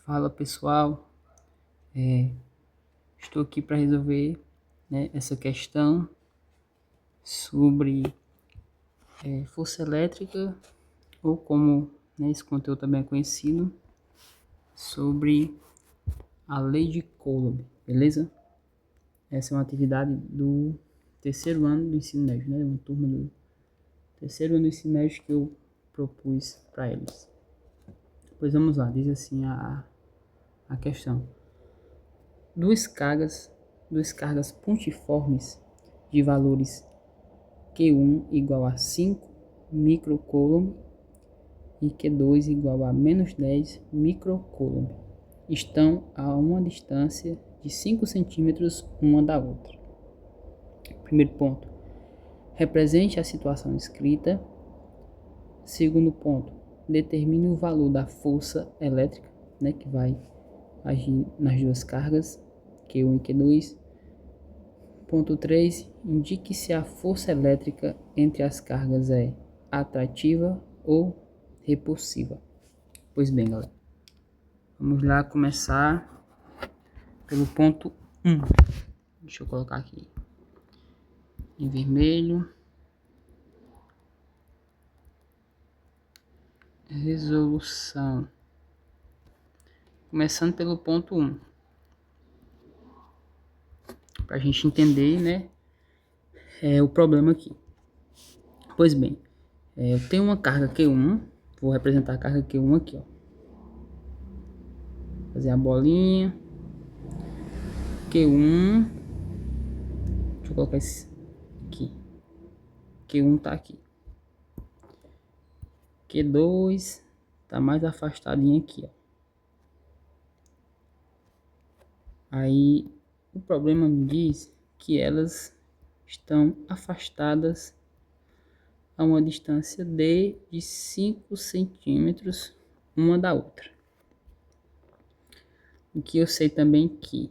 Fala pessoal, estou aqui para resolver, essa questão sobre força elétrica, ou como, esse conteúdo também é conhecido, sobre a lei de Coulomb, beleza? Essa é uma atividade do terceiro ano do ensino médio, uma turma do terceiro ano do ensino médio que eu propus para eles. Pois vamos lá, diz assim a questão. Duas cargas pontiformes de valores Q1 igual a 5 microcoulomb e Q2 igual a menos 10 microcoulomb estão a uma distância de 5 centímetros uma da outra. Primeiro ponto, represente a situação escrita. Segundo ponto, determine o valor da força elétrica, que vai agir nas duas cargas, Q1 e Q2. Ponto 3. Indique se a força elétrica entre as cargas é atrativa ou repulsiva. Pois bem, galera. Vamos lá começar pelo ponto 1. Deixa eu colocar aqui em vermelho. Resolução. Começando pelo ponto 1. Para a gente entender, o problema aqui. Pois bem, eu tenho uma carga Q1. Vou representar a carga Q1 aqui, ó. Fazer a bolinha. Q1. Deixa eu colocar esse aqui. Q1 tá aqui. Q2 tá mais afastadinho aqui, ó. Aí o problema me diz que elas estão afastadas a uma distância de 5 centímetros uma da outra. O que eu sei também que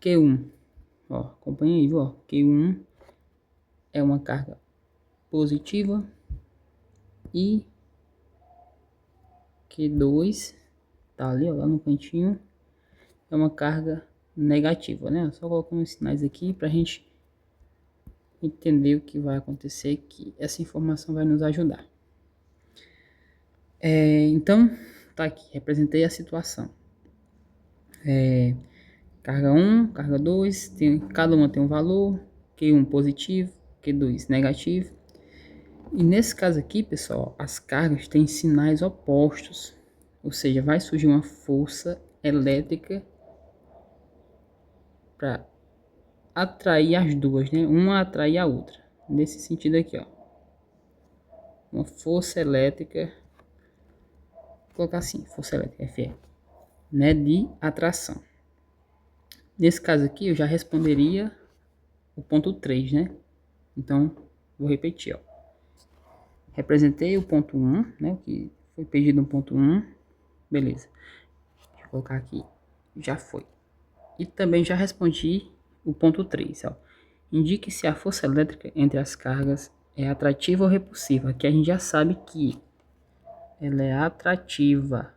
Q1, ó, acompanha aí, ó, Q1 é uma carga positiva e Q2 tá ali, ó, lá no cantinho, é uma carga negativa, Só colocando os sinais aqui pra gente entender o que vai acontecer, que essa informação vai nos ajudar. Então, tá aqui, representei a situação. Carga 1, carga 2, cada uma tem um valor, Q1 positivo, Q2 negativo. E nesse caso aqui, pessoal, as cargas têm sinais opostos, ou seja, vai surgir uma força elétrica para atrair as duas, uma atrair a outra. Nesse sentido aqui, ó, uma força elétrica, vou colocar assim, força elétrica, FE, de atração. Nesse caso aqui, eu já responderia o ponto 3, Então, vou repetir, ó. Representei o ponto 1, o que foi pedido no ponto 1, beleza. Deixa eu colocar aqui, já foi. E também já respondi o ponto 3, ó. Indique se a força elétrica entre as cargas é atrativa ou repulsiva. Aqui a gente já sabe que ela é atrativa,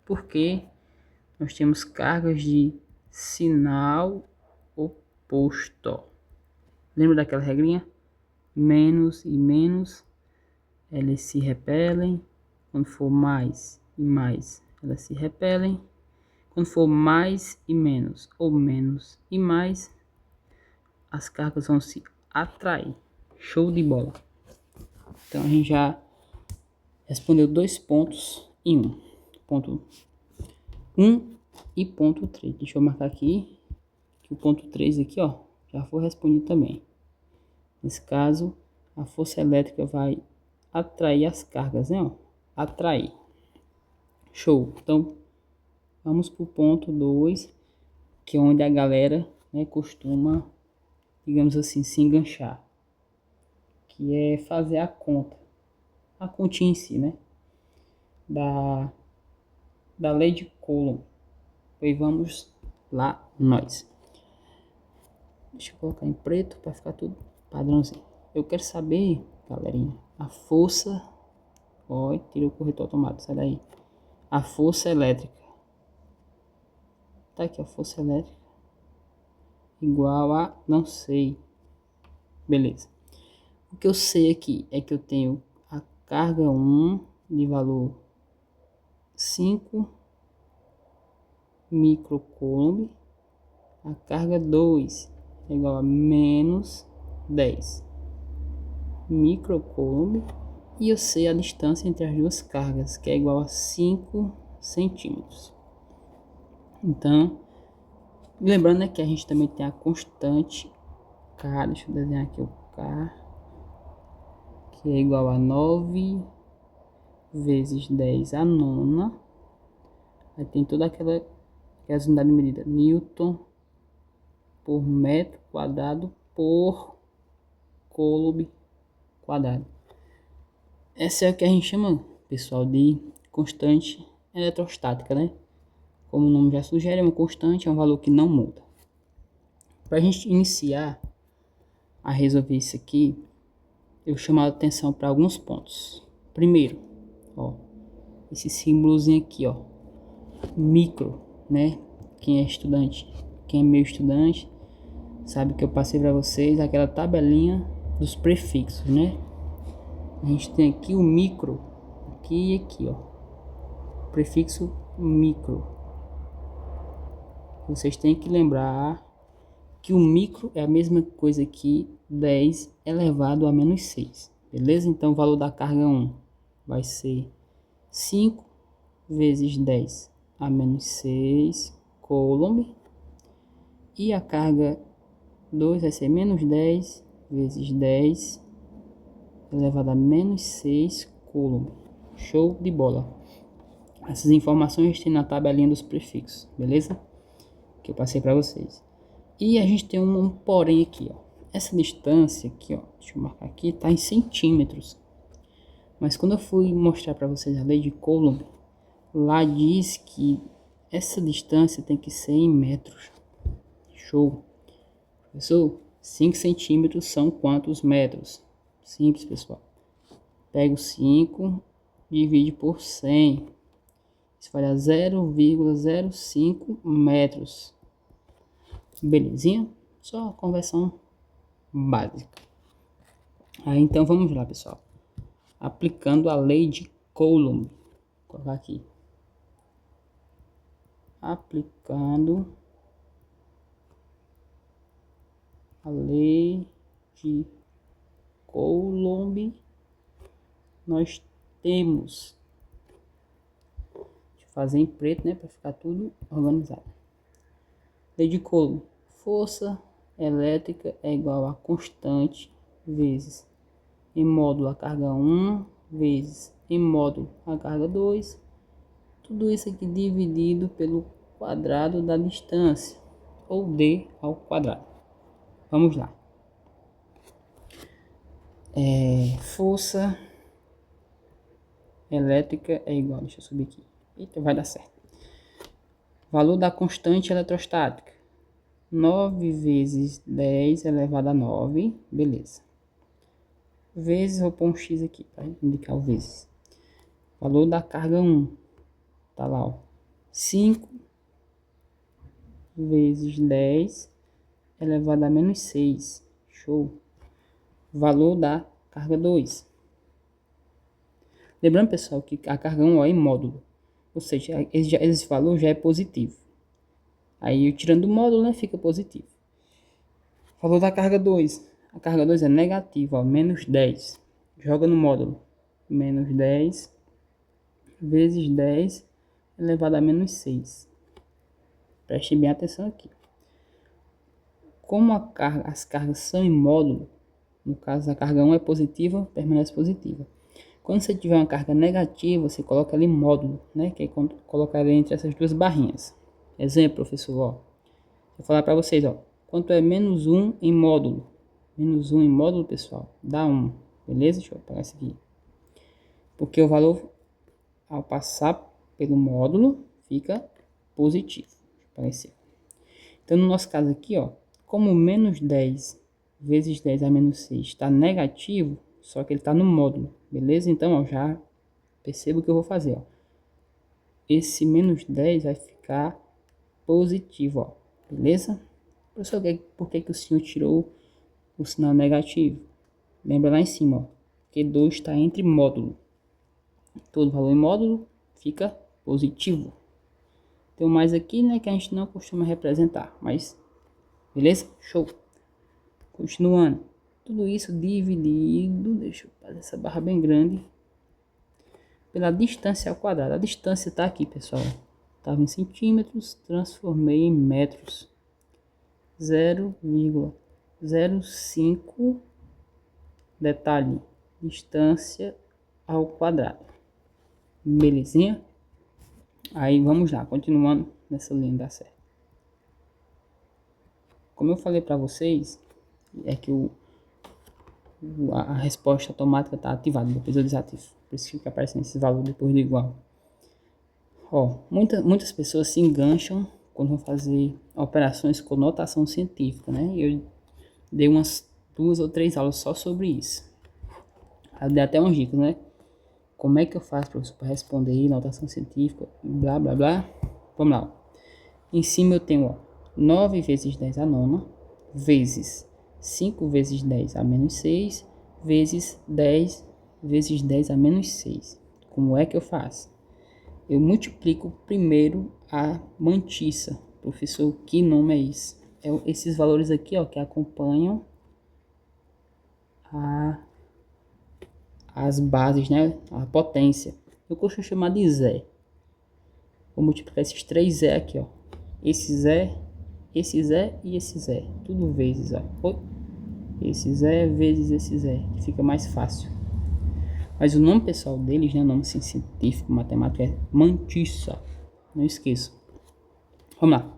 porque nós temos cargas de sinal oposto. Lembra daquela regrinha? Menos e menos, elas se repelem. Quando for mais e mais, elas se repelem. Quando for mais e menos, ou menos e mais, as cargas vão se atrair. Show de bola! Então a gente já respondeu 2 pontos em 1. Ponto 1 e ponto 3. Deixa eu marcar aqui que o ponto 3 aqui, ó, já foi respondido também. Nesse caso, a força elétrica vai atrair as cargas, ó. Atrair. Show! Então, vamos para o ponto 2, que é onde a galera, costuma, digamos assim, se enganchar. Que é fazer a conta. A continha em si, da lei de Coulomb. Pois vamos lá nós. Deixa eu colocar em preto para ficar tudo padrãozinho. Eu quero saber, galerinha, a força. Ó, tira o corretor automático, sai daí. a força elétrica. Tá aqui a força elétrica igual a não sei. Beleza. O que eu sei aqui é que eu tenho a carga 1 de valor 5 microcoulomb, a carga 2 é igual a menos 10 microcoulomb, e eu sei a distância entre as duas cargas, que é igual a 5 centímetros. Então, lembrando, né, que a gente também tem a constante K, deixa eu desenhar aqui o K, que é igual a 9 vezes 10 a nona. Aí tem toda aquelas unidades de medida, Newton por metro quadrado por coulomb quadrado. Essa é o que a gente chama, pessoal, de constante eletrostática, né? Como o nome já sugere, é uma constante, é um valor que não muda. Para a gente iniciar a resolver isso aqui, eu chamo a atenção para alguns pontos. Primeiro, ó, esse símbolozinho aqui, ó, micro, né? Quem é estudante, quem é meu estudante, sabe que eu passei para vocês aquela tabelinha dos prefixos, né? A gente tem aqui o micro, aqui e aqui, ó, prefixo micro. Vocês têm que lembrar que o micro é a mesma coisa que 10 elevado a menos 6, beleza? Então o valor da carga 1 vai ser 5 vezes 10 a menos 6 coulomb, e a carga 2 vai ser menos 10 vezes 10 elevado a menos 6 coulomb. Show de bola! Essas informações tem na tabelinha dos prefixos, beleza? Que eu passei para vocês. E a gente tem um porém aqui, ó. Essa distância aqui, ó, deixa eu marcar aqui, tá em centímetros. Mas quando eu fui mostrar para vocês a lei de Coulomb, lá diz que essa distância tem que ser em metros. Show! Professor, 5 centímetros são quantos metros? Simples, pessoal. Pega o 5, divide por 100. Isso vai dar 0,05 metros. Belezinha? Só a conversão básica. Aí então vamos lá, pessoal. Aplicando a lei de Coulomb. Vou colocar aqui. Aplicando a lei de Coulomb, nós temos, deixa eu fazer em preto, né, para ficar tudo organizado. Lei de Coulomb: força elétrica é igual a constante vezes em módulo a carga 1 vezes em módulo a carga 2, tudo isso aqui dividido pelo quadrado da distância, ou d ao quadrado. Vamos lá. Força elétrica é igual, deixa eu subir aqui, eita, vai dar certo. Valor da constante eletrostática, 9 vezes 10 elevado a 9, beleza. Vezes, vou pôr um x aqui para indicar o vezes. Valor da carga 1, tá lá, ó, 5 vezes 10 elevado a menos 6, show. Valor da carga 2. Lembrando, pessoal, que a carga 1 é em módulo, ou seja, esse valor já é positivo. Aí eu tirando o módulo, né, fica positivo. Valor da carga 2. A carga 2 é negativa, ó, menos 10. Joga no módulo. Menos 10 vezes 10 elevado a menos 6. Preste bem atenção aqui. Como as cargas são em módulo, no caso a carga 1 é positiva, permanece positiva. Quando você tiver uma carga negativa, você coloca ali módulo, né? Que é colocar entre essas duas barrinhas. Exemplo, professor, ó. Vou falar para vocês, ó. Quanto é menos 1 em módulo? Menos 1 em módulo, pessoal, dá 1. Beleza? Deixa eu apagar isso aqui. Porque o valor, ao passar pelo módulo, fica positivo. Deixa eu apagar isso aqui. Então, no nosso caso aqui, ó, como menos 10 vezes 10 a menos 6 está negativo, só que ele está no módulo, beleza? Então, ó, já perceba o que eu vou fazer, ó. esse menos 10 vai ficar positivo, ó. Beleza? Professor, por que o senhor tirou o sinal negativo? Lembra lá em cima, ó. Que 2 está entre módulo. Todo valor em módulo fica positivo. Tem mais aqui, né, que a gente não costuma representar, mas beleza? Show. Continuando. Tudo isso dividido, deixa eu fazer essa barra bem grande, pela distância ao quadrado. A distância está aqui, pessoal. Estava em centímetros, transformei em metros. 0,05 detalhe, distância ao quadrado. Belezinha? Aí vamos lá, continuando nessa linha da série. Como eu falei para vocês, é que a resposta automática está ativada, depois eu desativo. Por isso que fica aparecendo esse valor depois do igual. Ó, muitas pessoas se engancham quando vão fazer operações com notação científica, né? Eu dei umas 2 ou 3 aulas só sobre isso. Eu dei até umas dicas, né? Como é que eu faço, professor, para responder notação científica, blá, blá, blá. Vamos lá. Ó. Em cima eu tenho, ó, 9 vezes 10 a nona, vezes 5 vezes 10 a menos 6, vezes 10 vezes 10 a menos 6. Como é que eu faço? Eu multiplico primeiro a mantissa. Professor, que nome é esse? É esses valores aqui, ó, que acompanham as bases, né? A potência. Eu costumo chamar de Zé. Vou multiplicar esses 3 Zé aqui, ó. Esse Zé e esse Zé. Tudo vezes, ó. Esse Zé vezes esse Zé. Que fica mais fácil. Mas o nome pessoal deles, né? O nome assim, científico, matemático é mantissa. Não esqueça. Vamos lá.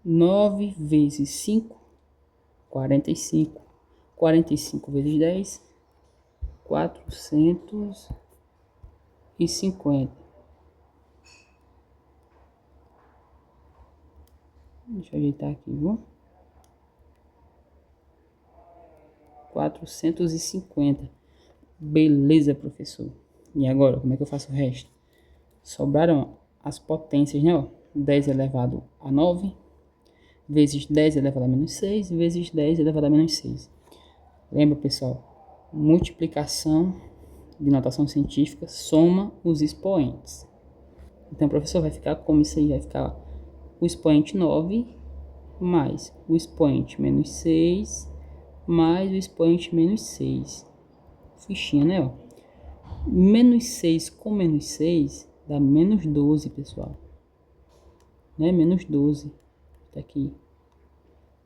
9 vezes 5, 45. 45 vezes 10, 450. Deixa eu ajeitar aqui, viu? 450. Beleza, professor. E agora, como é que eu faço o resto? Sobraram as potências, né? Ó, 10 elevado a 9, vezes 10 elevado a menos 6, vezes 10 elevado a menos 6. Lembra, pessoal? Multiplicação de notação científica soma os expoentes. Então, o professor vai ficar como isso aí? Vai ficar o expoente 9 mais o expoente menos 6 mais o expoente menos 6. Fichinha, né? Ó. Menos 6 com menos 6 dá menos 12, pessoal. Né? Menos 12. Tá aqui.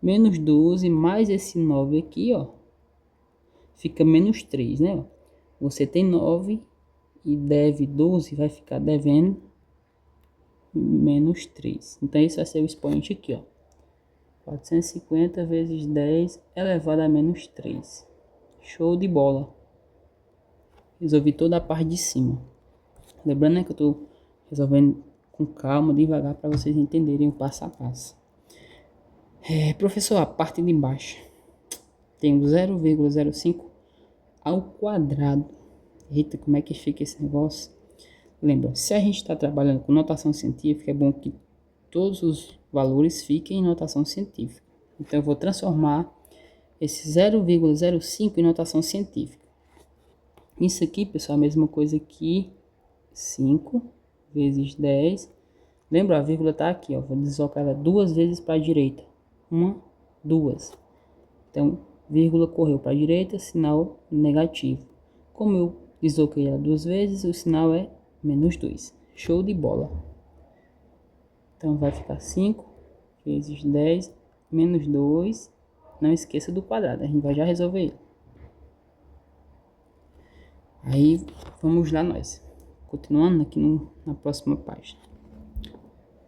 Menos 12 mais esse 9 aqui, ó. Fica menos 3, né? Ó. Você tem 9 e deve 12, vai ficar devendo menos 3. Então, esse vai ser o expoente aqui, ó. 450 vezes 10 elevado a menos 3. Show de bola. Resolvi toda a parte de cima. Lembrando, né, que eu estou resolvendo com calma, devagar, para vocês entenderem o passo a passo. Professor, a parte de baixo tem o 0,05 ao quadrado. Eita, como é que fica esse negócio? Lembra, se a gente está trabalhando com notação científica, é bom que todos os valores fiquem em notação científica. Então, eu vou transformar esse 0,05 em notação científica. Isso aqui, pessoal, a mesma coisa que 5 vezes 10. Lembra, a vírgula está aqui, ó. Vou deslocar ela 2 vezes para a direita. 1, 2. Então, vírgula correu para a direita, sinal negativo. Como eu desloquei ela 2 vezes, o sinal é menos 2. Show de bola. Então, vai ficar 5 vezes 10 menos 2. Não esqueça do quadrado, a gente vai já resolver ele. Aí, vamos lá nós. Continuando aqui na próxima página.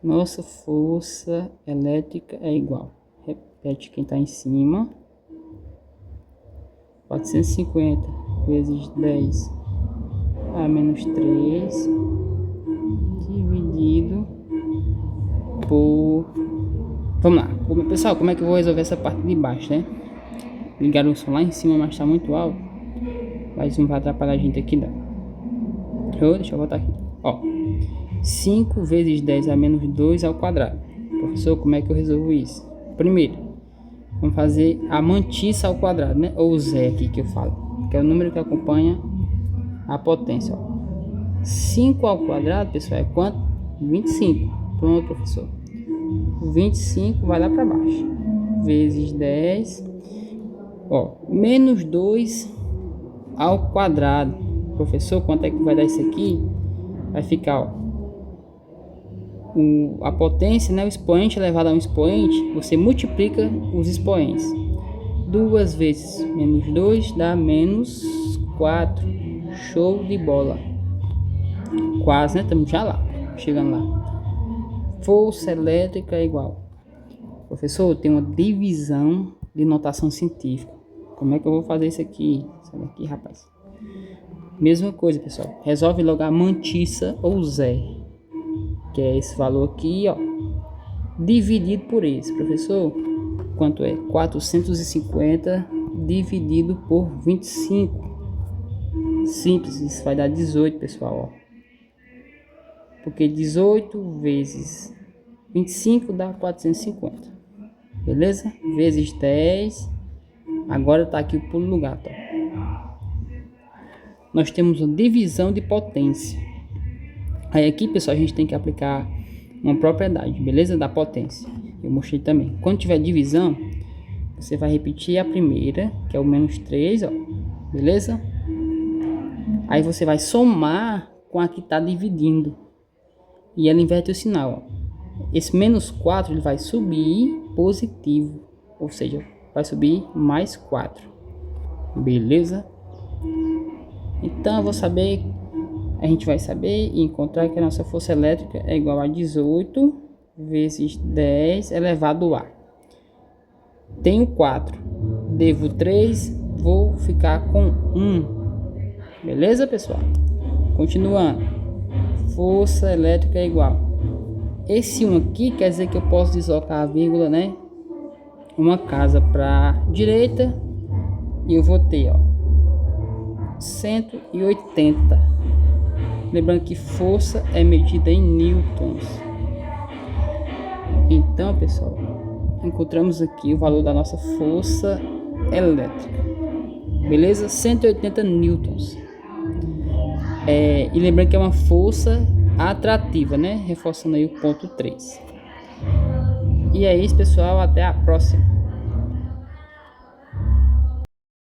Nossa força elétrica é igual. Repete quem está em cima. 450 vezes 10 a menos 3 dividido por... Vamos lá. Pessoal, como é que eu vou resolver essa parte de baixo, né? Ligaram o som lá em cima, mas está muito alto. Mas não vai atrapalhar a gente aqui, não. Deixa eu voltar aqui. Ó, 5 vezes 10 a menos 2 ao quadrado. Professor, como é que eu resolvo isso? Primeiro, vamos fazer a mantissa ao quadrado, né? Ou Z aqui que eu falo, que é o número que acompanha a potência. Ó. 5 ao quadrado, pessoal, é quanto? 25. Pronto, professor. 25 vai lá para baixo. Vezes 10. Ó, menos 2 ao quadrado. Professor, quanto é que vai dar isso aqui? Vai ficar, ó, a potência, né, o expoente elevado a um expoente, você multiplica os expoentes. 2 vezes menos 2 dá menos 4. Show de bola. Quase, né? Estamos já lá, chegando lá. Força elétrica é igual. Professor, tem uma divisão de notação científica. Como é que eu vou fazer isso aqui? Sai daqui, rapaz. Mesma coisa, pessoal. Resolve logo a mantissa ou Zé, que é esse valor aqui, ó, dividido por esse. Professor, quanto é? 450 dividido por 25. Simples, isso vai dar 18, pessoal, ó. Porque 18 vezes 25 dá 450. Beleza? Vezes 10. Agora tá aqui o pulo do gato, ó. Nós temos uma divisão de potência. Aí aqui, pessoal, a gente tem que aplicar uma propriedade, beleza? Da potência. Eu mostrei também. Quando tiver divisão, você vai repetir a primeira, que é o menos 3, ó. Beleza? Aí você vai somar com a que está dividindo. E ela inverte o sinal, ó. Esse menos 4 ele vai subir positivo. Ou seja, vai subir mais 4. Beleza? Então eu vou saber... A gente vai saber e encontrar que a nossa força elétrica é igual a 18 vezes 10 elevado a. Tenho 4. Devo 3. Vou ficar com 1. Beleza, pessoal? Continuando. Força elétrica é igual. Esse 1 aqui quer dizer que eu posso deslocar a vírgula, né? Uma casa para direita. E eu vou ter, ó, 180. Lembrando que força é medida em newtons. Então, pessoal, encontramos aqui o valor da nossa força elétrica. Beleza? 180 newtons. E lembrando que é uma força atrativa, né? Reforçando aí o ponto 3. E é isso, pessoal. Até a próxima.